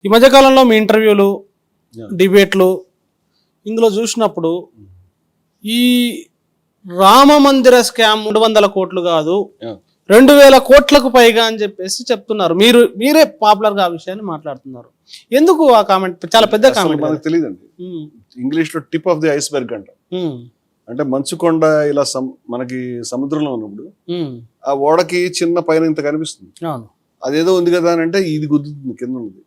ఈ మధ్యకాలంలో మీ ఇంటర్వ్యూలు, డిబేట్లు ఇందులో చూసినప్పుడు ఈ రామ మందిర స్కామ్ 300 కోట్లు కాదు 2000 కోట్లకు పైగా అని చెప్పేసి చెప్తున్నారు. మీరే పాపులర్ గా ఆ విషయాన్ని మాట్లాడుతున్నారు. ఎందుకు ఆ కామెంట్? చాలా పెద్ద కామెంట్. మనకు తెలియదండి. ఇంగ్లీష్ లో టిప్ ఆఫ్ ది ఐస్బర్గ్ అంట. అంటే మంచుకొండ ఇలా మనకి సముద్రంలో ఉన్నప్పుడు ఆ ఓడకి చిన్న పైన ఇంత కనిపిస్తుంది. అదేదో ఉంది కదా అని అంటే ఇది గుద్దుతుంది కింద ఉన్నది.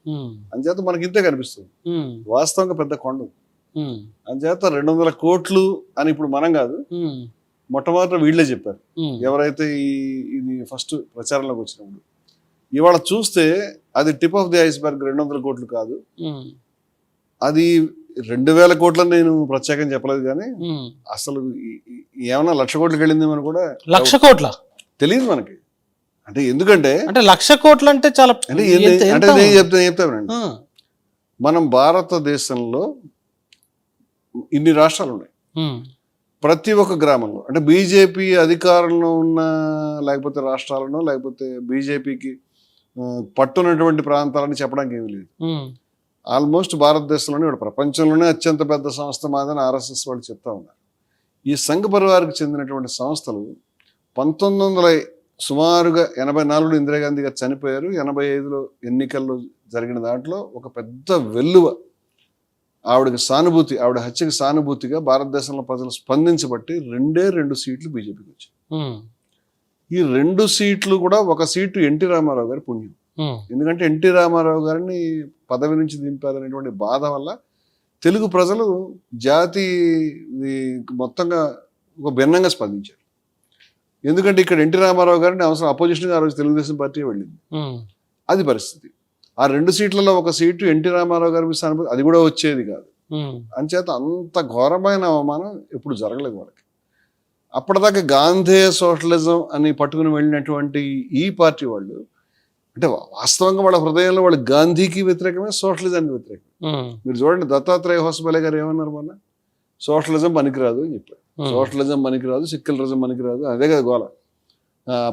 అంచేత మనకి ఇంతే కనిపిస్తుంది. వాస్తవంగా పెద్ద కొండ. అంచేత 200 కోట్లు అని ఇప్పుడు మనం కాదు, మొట్టమొదట వీళ్ళే చెప్పారు. ఎవరైతే ఇది ఫస్ట్ ప్రచారంలోకి వచ్చినప్పుడు. ఇవాళ చూస్తే అది టిప్ ఆఫ్ ది ఐస్బర్గ్. 200 కోట్లు కాదు, అది 2000 కోట్లని నేను ప్రత్యేకంగా చెప్పలేదు. కానీ అసలు ఏమన్నా 1,00,000 కోట్లకి వెళ్ళింది అని కూడా 1,00,000 కోట్ల తెలియదు మనకి. అంటే ఎందుకంటే 1,00,000 కోట్లు అంటే చాలా అంటే నేను చెప్తానండి. మనం భారతదేశంలో ఇన్ని రాష్ట్రాలు ఉన్నాయి. ప్రతి ఒక్క గ్రామంలో అంటే బీజేపీ అధికారంలో ఉన్న లేకపోతే రాష్ట్రాలను లేకపోతే బీజేపీకి పట్టున్నటువంటి ప్రాంతాలని చెప్పడానికి ఏమీ లేదు. ఆల్మోస్ట్ భారతదేశంలోనే ప్రపంచంలోనే అత్యంత పెద్ద సంస్థ మాదని ఆర్ఎస్ఎస్ వాళ్ళు చెప్తా ఉన్నారు. ఈ సంఘ పరివార్కి చెందినటువంటి సంస్థలు 1900 సుమారుగా 84లో ఇందిరాగాంధీ గారు చనిపోయారు. 85లో ఎన్నికల్లో జరిగిన దాంట్లో ఒక పెద్ద వెల్లువ ఆవిడకి సానుభూతి, ఆవిడ హత్యకి సానుభూతిగా భారతదేశంలో ప్రజలు స్పందించబట్టి 2 సీట్లు బీజేపీకి వచ్చాయి. ఈ 2 సీట్లు కూడా ఒక సీటు ఎన్టీ రామారావు గారి పుణ్యం. ఎందుకంటే ఎన్టీ రామారావు గారిని పదవి నుంచి దింపారనేటువంటి బాధ వల్ల తెలుగు ప్రజలు జాతి మొత్తంగా ఒక భిన్నంగా స్పందించారు. ఎందుకంటే ఇక్కడ ఎన్టీ రామారావు గారిని అవసరం అపోజిషన్గా ఆ రోజు తెలుగుదేశం పార్టీ వెళ్ళింది. అది పరిస్థితి. ఆ 2 సీట్లలో ఒక సీటు ఎన్టీ రామారావు గారి సానుభూతి, అది కూడా వచ్చేది కాదు. అంచేత అంత ఘోరమైన అవమానం ఎప్పుడు జరగలేదు వాళ్ళకి. అప్పటిదాకా గాంధీ సోషలిజం అని పట్టుకుని వెళ్ళినటువంటి ఈ పార్టీ వాళ్ళు అంటే వాస్తవంగా వాళ్ళ హృదయంలో వాళ్ళు గాంధీకి వ్యతిరేకమే, సోషలిజానికి వ్యతిరేకం. మీరు చూడండి, దత్తాత్రేయ హోసబలే గారు ఏమన్నారు మొన్న? సోషలిజం పనికిరాదు అని చెప్పారు. సోషలిజం పనికిరాదు, సెక్యులరిజం పనికిరాదు, అదే కదా గోల.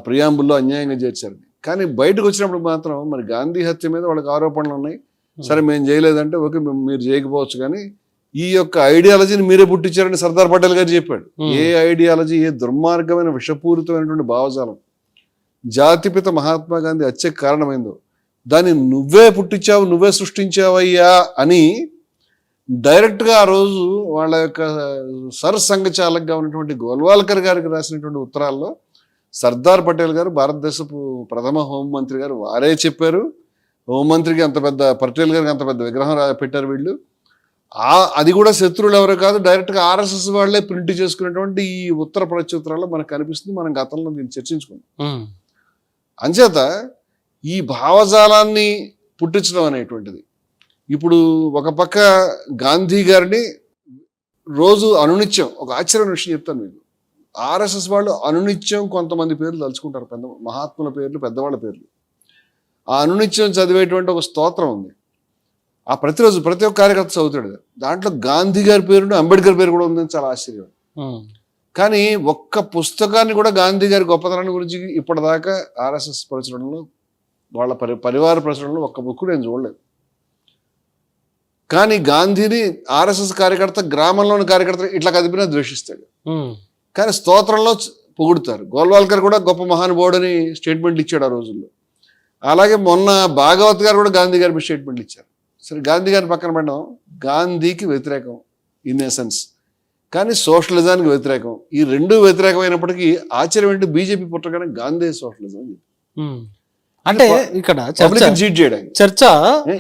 ప్రియాంబుల్లో అన్యాయంగా చేర్చారు. కానీ బయటకు వచ్చినప్పుడు మాత్రం మరి గాంధీ హత్య మీద వాళ్ళకి ఆరోపణలు ఉన్నాయి. సరే మేము చేయలేదంటే ఓకే, మీరు చేయకపోవచ్చు, కానీ ఈ యొక్క ఐడియాలజీని మీరే పుట్టించారని సర్దార్ పటేల్ గారు చెప్పాడు. ఏ ఐడియాలజీ, ఏ దుర్మార్గమైన విషపూరితమైనటువంటి భావజాలం జాతిపిత మహాత్మా గాంధీ హత్యకు కారణమైందో దాన్ని నువ్వే పుట్టించావు, నువ్వే సృష్టించావయ్యా అని డైరెక్ట్గా ఆ రోజు వాళ్ళ యొక్క సంఘచాలకుగా ఉన్నటువంటి గోల్వాల్కర్ గారికి రాసినటువంటి ఉత్తరాల్లో సర్దార్ పటేల్ గారు, భారతదేశపు ప్రథమ హోంమంత్రి గారు, వారే చెప్పారు. హోంమంత్రికి అంత పెద్ద, పటేల్ గారికి అంత పెద్ద విగ్రహం పెట్టారు వీళ్ళు. అది కూడా శత్రువులు ఎవరో కాదు, డైరెక్ట్గా ఆర్ఎస్ఎస్ వాళ్ళే ప్రింట్ చేసుకున్నటువంటి ఈ ఉత్తర ప్రత్యుత్తరాల్లో మనకు కనిపిస్తుంది. మనం గతంలో దీన్ని చర్చించుకున్నాం. అంచేత ఈ భావజాలాన్ని పుట్టించడం అనేటువంటిది ఇప్పుడు ఒక పక్క గాంధీ గారిని రోజు అనునిత్యం, ఒక ఆశ్చర్యమైన విషయం చెప్తాను మీకు, ఆర్ఎస్ఎస్ వాళ్ళు అనునిత్యం కొంతమంది పేర్లు తలుచుకుంటారు, పెద్ద మహాత్ముల పేర్లు, పెద్దవాళ్ళ పేర్లు. ఆ అనునిత్యం చదివేటువంటి ఒక స్తోత్రం ఉంది. ఆ ప్రతిరోజు ప్రతి ఒక్క కార్యకర్త చదువుతాడు. దాంట్లో గాంధీ గారి పేరు, అంబేద్కర్ పేరు కూడా ఉందని చాలా ఆశ్చర్యం. కానీ ఒక్క పుస్తకాన్ని కూడా గాంధీ గారి గొప్పతనాన్ని గురించి ఇప్పటిదాకా ఆర్ఎస్ఎస్ ప్రచురణలో, వాళ్ళ పరివార ప్రచురణలో ఒక్క బుక్ నేను చూడలేదు. కానీ గాంధీని ఆర్ఎస్ఎస్ కార్యకర్త, గ్రామంలోని కార్యకర్త ఇట్లా కదిపినా ద్వేషిస్తాడు. కానీ స్తోత్రంలో పొగుడుతారు. గోల్వాల్కర్ కూడా గొప్ప మహానుభావుడని స్టేట్మెంట్లు ఇచ్చాడు ఆ రోజుల్లో. అలాగే మొన్న భాగవత్ గారు కూడా గాంధీ గారి స్టేట్మెంట్లు ఇచ్చారు. సరే, గాంధీ గారిని పక్కన పెట్టడం, గాంధీకి వ్యతిరేకం ఇన్ ఎసెన్స్, కానీ సోషలిజానికి వ్యతిరేకం. ఈ 2 వ్యతిరేకమైనప్పటికీ ఆశ్చర్యం ఏంటి, బీజేపీ పుట్టగానే గాంధీ సోషలిజం అంటే ఇక్కడ చర్చ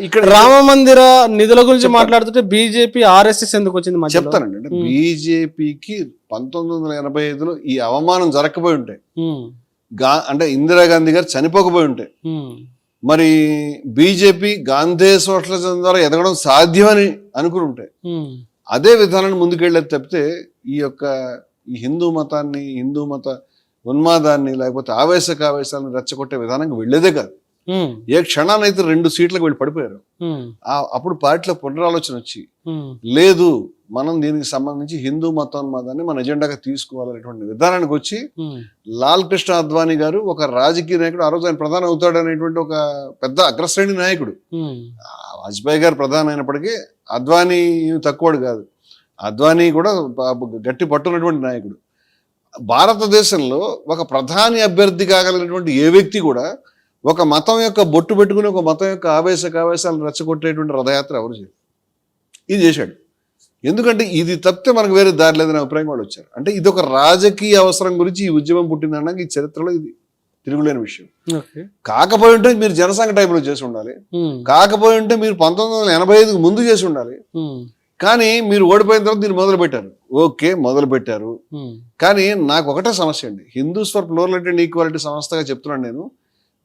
ఇక్కడ రామ మందిర నిధుల గురించి మాట్లాడుతుంటే బీజేపీ ఆర్ఎస్ఎస్ ఎందుకు వచ్చింది చెప్తానండి. అంటే బీజేపీకి 1985లో ఈ అవమానం జరగకపోయి ఉంటే, అంటే ఇందిరాగాంధీ గారు చనిపోకపోయి ఉంటే, మరి బీజేపీ గాంధీ సోషలిజం ద్వారా ఎదగడం సాధ్యమని అనుకుని ఉంటే అదే విధానాన్ని ముందుకెళ్ళేది తప్పితే ఈ హిందూ మతాన్ని, హిందూ మత ఉన్మాదాన్ని లేకపోతే ఆవేశాలను రెచ్చగొట్టే విధానంగా వెళ్ళేదే కాదు. ఏ క్షణానైతే 2 సీట్లకు వెళ్ళి పడిపోయారు, అప్పుడు పార్టీలో పునరాలోచన వచ్చి లేదు మనం దీనికి సంబంధించి హిందూ మతోన్మాదాన్ని మన ఎజెండాగా తీసుకోవాలనేటువంటి విధానానికి వచ్చి లాల్ కృష్ణ అద్వానీ గారు ఒక రాజకీయ నాయకుడు, ఆ రోజు ఆయన ప్రధాని అవుతాడు అనేటువంటి ఒక పెద్ద అగ్రశ్రేణి నాయకుడు. వాజ్పేయి గారు ప్రధాని అయినప్పటికీ అద్వానీ తక్కువడు కాదు, అద్వానీ కూడా గట్టి పట్టున్నటువంటి నాయకుడు. భారతదేశంలో ఒక ప్రధాని అభ్యర్థి కాగలిగినటువంటి ఏ వ్యక్తి కూడా ఒక మతం యొక్క బొట్టు పెట్టుకుని ఒక మతం యొక్క ఆవేశాలను రెచ్చగొట్టేటువంటి రథయాత్ర ఎవరు చేయరు. ఇది చేశాడు. ఎందుకంటే ఇది తప్పితే మనకు వేరే దారి లేదని అభిప్రాయం వాళ్ళు వచ్చారు. అంటే ఇది ఒక రాజకీయ అవసరం గురించి ఈ ఉద్యమం పుట్టిందనడానికి ఈ చరిత్రలో ఇది తిరుగులేని విషయం. కాకపోయి ఉంటే మీరు జనసంఘ టైంలో చేసి ఉండాలి, కాకపోయి ఉంటే మీరు 1985 ముందు చేసి ఉండాలి. కానీ మీరు ఓడిపోయిన తర్వాత దీన్ని మొదలు పెట్టారు. ఓకే, మొదలు పెట్టారు. కానీ నాకు ఒకటే సమస్య అండి, Hindus for plurality and equality సంస్థగా చెప్తున్నాను నేను.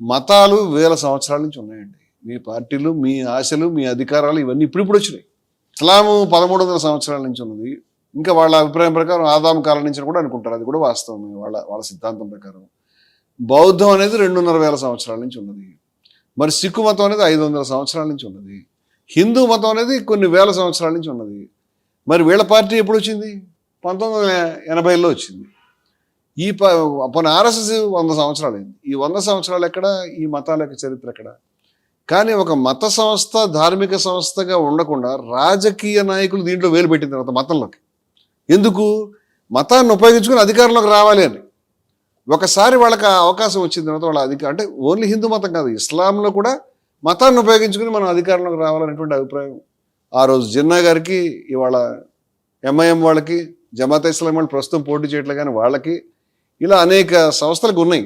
మతాలు వేల సంవత్సరాల నుంచి ఉన్నాయండి. మీ పార్టీలు, మీ ఆశలు, మీ అధికారాలు ఇవన్నీ ఇప్పుడు వచ్చినాయి. ఇస్లాము 1300 సంవత్సరాల నుంచి ఉన్నది. ఇంకా వాళ్ళ అభిప్రాయం ప్రకారం ఆదాం కాలం నుంచి కూడా అనుకుంటారు, అది కూడా వాస్తవమే వాళ్ళ సిద్ధాంతం ప్రకారం. బౌద్ధం అనేది 2,500 సంవత్సరాల నుంచి ఉన్నది. మరి సిక్కు మతం అనేది 500 సంవత్సరాల నుంచి ఉన్నది. హిందూ మతం అనేది కొన్ని వేల సంవత్సరాల నుంచి ఉన్నది. మరి వీళ్ళ పార్టీ ఎప్పుడు వచ్చింది? 1980లో వచ్చింది. ఈ ఆర్ఎస్ఎస్ 100 సంవత్సరాలు అయింది. ఈ 100 సంవత్సరాలు ఎక్కడ? ఈ మతాల యొక్క చరిత్ర ఎక్కడ? కానీ ఒక మత సంస్థ ధార్మిక సంస్థగా ఉండకుండా రాజకీయ నాయకులు దీంట్లో వేలు పెట్టిన తర్వాత మతంలోకి ఎందుకు? మతాన్ని ఉపయోగించుకుని అధికారంలోకి రావాలి అని. ఒకసారి వాళ్ళకి అవకాశం వచ్చిన తర్వాత వాళ్ళ అంటే ఓన్లీ హిందూ మతం కాదు, ఇస్లాంలో కూడా మతాన్ని ఉపయోగించుకుని మనం అధికారంలోకి రావాలనేటువంటి అభిప్రాయం ఆ రోజు జిన్నా గారికి, ఇవాళ ఎంఐఎం వాళ్ళకి, జమాత్ ఇస్లాం వాళ్ళు ప్రస్తుతం పోటీ చేయట్లే కానీ వాళ్ళకి, ఇలా అనేక సంస్థలకు ఉన్నాయి.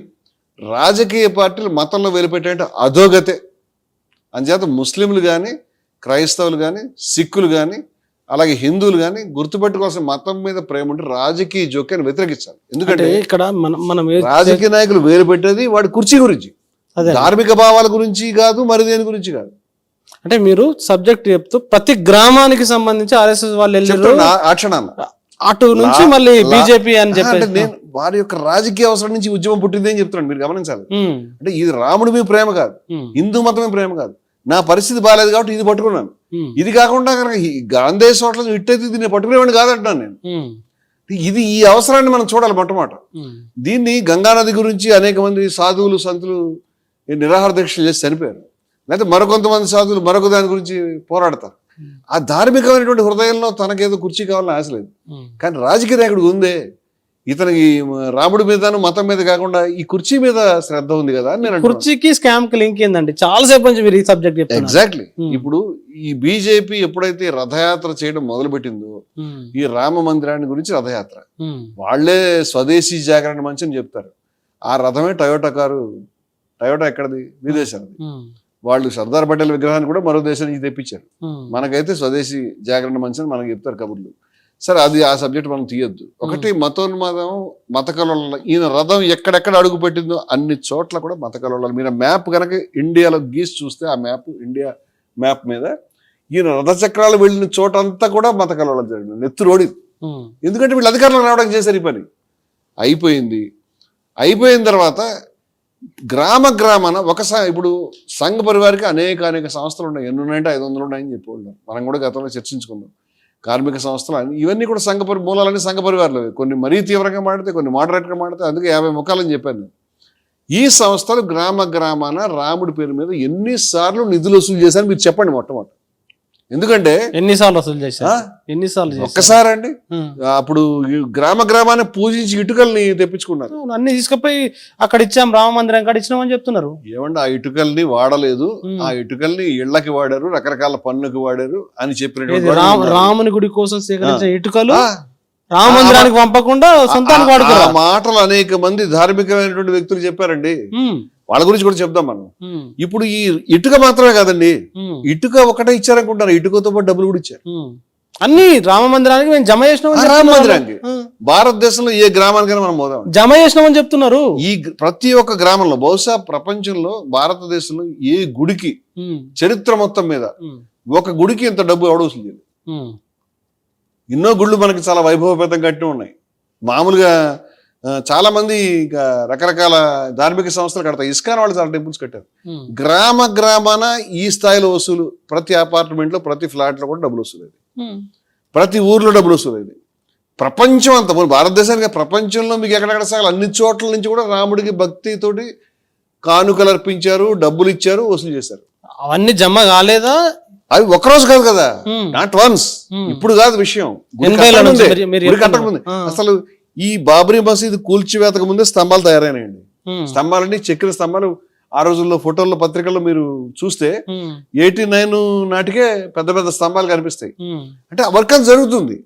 రాజకీయ పార్టీలు మతంలో వెలిపెట్టే అధోగతే. అంచేత ముస్లింలు కానీ, క్రైస్తవులు కానీ, సిక్కులు కానీ, అలాగే హిందువులు కానీ గుర్తుపెట్టుకోవాల్సిన మతం మీద ప్రేమ ఉంటే రాజకీయ జోక్యాన్ని వ్యతిరేకించాలి. ఎందుకంటే ఇక్కడ మనం రాజకీయ నాయకులు వేలు పెట్టేది వాడి కుర్చీ గురించి, ధార్మిక భావాల గురించి కాదు, మరి దేని గురించి కాదు. అంటే మీరు సబ్జెక్ట్ చెప్తూ ప్రతి గ్రామానికి సంబంధించి ఆర్ఎస్ఎస్ వాళ్ళు అటు నుంచి మళ్ళీ బీజేపీ అని చెప్పి నేను వారి యొక్క రాజకీయ అవసరం నుంచి ఉద్యమం పుట్టింది అని చెప్తున్నాను, మీరు గమనించాలి. అంటే ఇది రాముడి మీద ప్రేమ కాదు, హిందూ మతమే ప్రేమ కాదు, నా పరిస్థితి బాగాలేదు కాబట్టి ఇది పట్టుకున్నాను. ఇది కాకుండా కనుక గాంధీ హోటల్ ఇట్టయితే దీన్ని పట్టుకునేవాడిని కాదంటున్నాను నేను. ఇది ఈ అవసరాన్ని మనం చూడాలి మొట్టమొదట. దీన్ని గంగానది గురించి అనేక మంది సాధువులు సంతులు నిరాహార దీక్షలు చేసి చనిపోయారు, లేకపోతే మరికొంతమంది సాధువులు మరొక దాని గురించి పోరాడతారు. ఆ ధార్మికమైనటువంటి హృదయంలో తనకేదో కుర్చీ కావాలని ఆశ లేదు. కానీ రాజకీయ నాయకుడు ఉందే, ఇతనికి రాముడి మీద మతం మీద కాకుండా ఈ కుర్చీ మీద శ్రద్ధ ఉంది కదా అని నేను. కుర్చీకి స్కామ్ కి లింక్ ఏందండి? చాలా సేపు నుంచి మీరు ఈ సబ్జెక్ట్ చెప్తున్నారు. ఎగ్జాక్ట్లీ. ఇప్పుడు ఈ బీజేపీ ఎప్పుడైతే రథయాత్ర చేయడం మొదలు పెట్టిందో, ఈ రామ మందిరాన్ని గురించి రథయాత్ర, వాళ్లే స్వదేశీ జాగరణ మంచి అని చెప్తారు. ఆ రథమే టయోటా కారు. టయోటా ఎక్కడది? విదేశాలది. వాళ్ళు సర్దార్ పటేల్ విగ్రహాన్ని కూడా మరో దేశం నుంచి తెప్పించారు. మనకైతే స్వదేశీ జాగరణ మంచి అని మనకు చెప్తారు కబుర్లు. సరే, అది ఆ సబ్జెక్ట్ మనం తీయొద్దు. ఒకటి మతోన్మాదం, మత కలవల. ఈయన రథం ఎక్కడెక్కడ అడుగు పెట్టిందో అన్ని చోట్ల కూడా మత కలవలాలు. మీరు మ్యాప్ కనుక ఇండియాలో గీసి చూస్తే, ఆ మ్యాప్ ఇండియా మ్యాప్ మీద ఈయన రథచక్రాలు వెళ్ళిన చోట అంతా కూడా మత కలవలం జరిగింది, నెత్తురోడి. ఎందుకంటే వీళ్ళు అధికారంలో రావడానికి చేశారు ఈ పని. అయిపోయిన తర్వాత గ్రామాన ఒకసారి ఇప్పుడు సంఘ పరివారికి అనేక సంస్థలు ఉన్నాయి. ఎన్ని ఉన్నాయంటే 500 ఉన్నాయని చెప్పేవాళ్ళు. మనం కూడా గతంలో చర్చించుకుందాం. కార్మిక సంస్థలు ఇవన్నీ కూడా మూలాలన్నీ సంఘ పరివారాలు. కొన్ని మరీ తీవ్రంగా మాడితే, కొన్ని మోడరేట్గా మాడితే, అందుకే 50 ముఖాలని చెప్పాను నేను. ఈ సంస్థలు గ్రామాన రాముడి పేరు మీద ఎన్నిసార్లు నిధులు వసూలు చేశారని మీరు చెప్పండి మొట్టమొదటి. ఎందుకంటే ఎన్నిసార్లు వసూలు చేశారు? ఒక్కసారి అండి. అప్పుడు గ్రామాన్ని పూజించి ఇటుకల్ని తెప్పించుకున్నారు. అన్ని తీసుకుపోయి అక్కడ ఇచ్చాం, రామ మందిరం కాడ ఇచ్చినామని చెప్తున్నారు. ఏమండి, ఆ ఇటుకల్ని వాడలేదు, ఆ ఇటుకల్ని ఇళ్లకి వాడారు, రకరకాల పన్నుకి వాడారు అని చెప్పిన రాముని గుడి కోసం సేకరించిన ఇటుకలు రామ మందిరానికి పంపకుండా సొంతానికి వాడుతారు. ఆ మాటలు అనేక మంది ధార్మికమైనటువంటి వ్యక్తులు చెప్పారండి. వాళ్ళ గురించి కూడా చెప్దాం మనం. ఇప్పుడు ఈ ఇటుక మాత్రమే కాదండి, ఇటుక ఒకటే ఇచ్చారనుకుంటారు, ఇటుకతో పాటు డబ్బులు కూడా ఇచ్చారు. అన్ని రామ మందిరానికి మేము జమ చేసినాం. రామ మందిరానికి భారతదేశంలో ఏ గ్రామానికైనా మనం పోదాం, జమ చేసినామని చెప్తున్నారు. ఈ ప్రతి ఒక్క గ్రామంలో, బహుశా ప్రపంచంలో, భారతదేశంలో ఏ గుడికి చరిత్ర మొత్తం మీద ఒక గుడికి ఇంత డబ్బు ఎవడ వసూలు చేయలేదు. ఎన్నో గుళ్ళు మనకి చాలా వైభవపేతం కట్టి ఉన్నాయి. మామూలుగా చాలా మంది రకరకాల ధార్మిక సంస్థలు కడతారు. ఇస్కాన్ వాళ్ళు చాలా టెంపుల్స్ కట్టారు. గ్రామాన ఈ స్థాయిలో వసూలు, ప్రతి అపార్ట్మెంట్ లో, ప్రతి ఫ్లాట్ లో కూడా డబ్బులు వసూలు. ప్రతి ఊర్లో డబ్బులు వస్తుంది. ప్రపంచం అంతా, మన భారతదేశానికి ప్రపంచంలో మీకు ఎక్కడెక్కడ సాగాలి అన్ని చోట్ల నుంచి కూడా రాముడికి భక్తితోటి కానుకలు అర్పించారు, డబ్బులు ఇచ్చారు, వసూలు చేశారు. అవన్నీ జమ కాలేదా? అవి ఒక్కరోజు కాదు కదా, నాట్ వన్స్. ఇప్పుడు కాదు విషయం, గుడి కట్టకముందే. అసలు ఈ బాబ్రీ మసీద్ కూల్చివేతకు ముందే స్తంభాలు తయారైనాయండి. స్తంభాలన్నీ చెక్కిన స్తంభాలు. ఆ రోజుల్లో ఫోటోల్లో పత్రికల్లో మీరు చూస్తే 89 నాటికే పెద్ద పెద్ద స్తంభాలు కనిపిస్తాయి. అంటే ఆ వర్క్ జరుగుతుంది.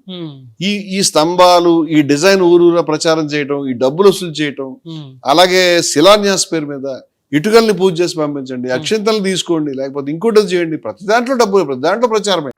ఈ స్తంభాలు, ఈ డిజైన్ ఊరూరా ప్రచారం చేయటం, ఈ డబ్బులు వసూలు చేయటం, అలాగే శిలాన్యాస్ పేరు మీద ఇటుకల్ని పూజ చేసి పంపించండి, అక్షింతలు తీసుకోండి, లేకపోతే ఇంకోటి చేయండి, ప్రతి దాంట్లో డబ్బులు, ప్రతి దాంట్లో ప్రచారమే.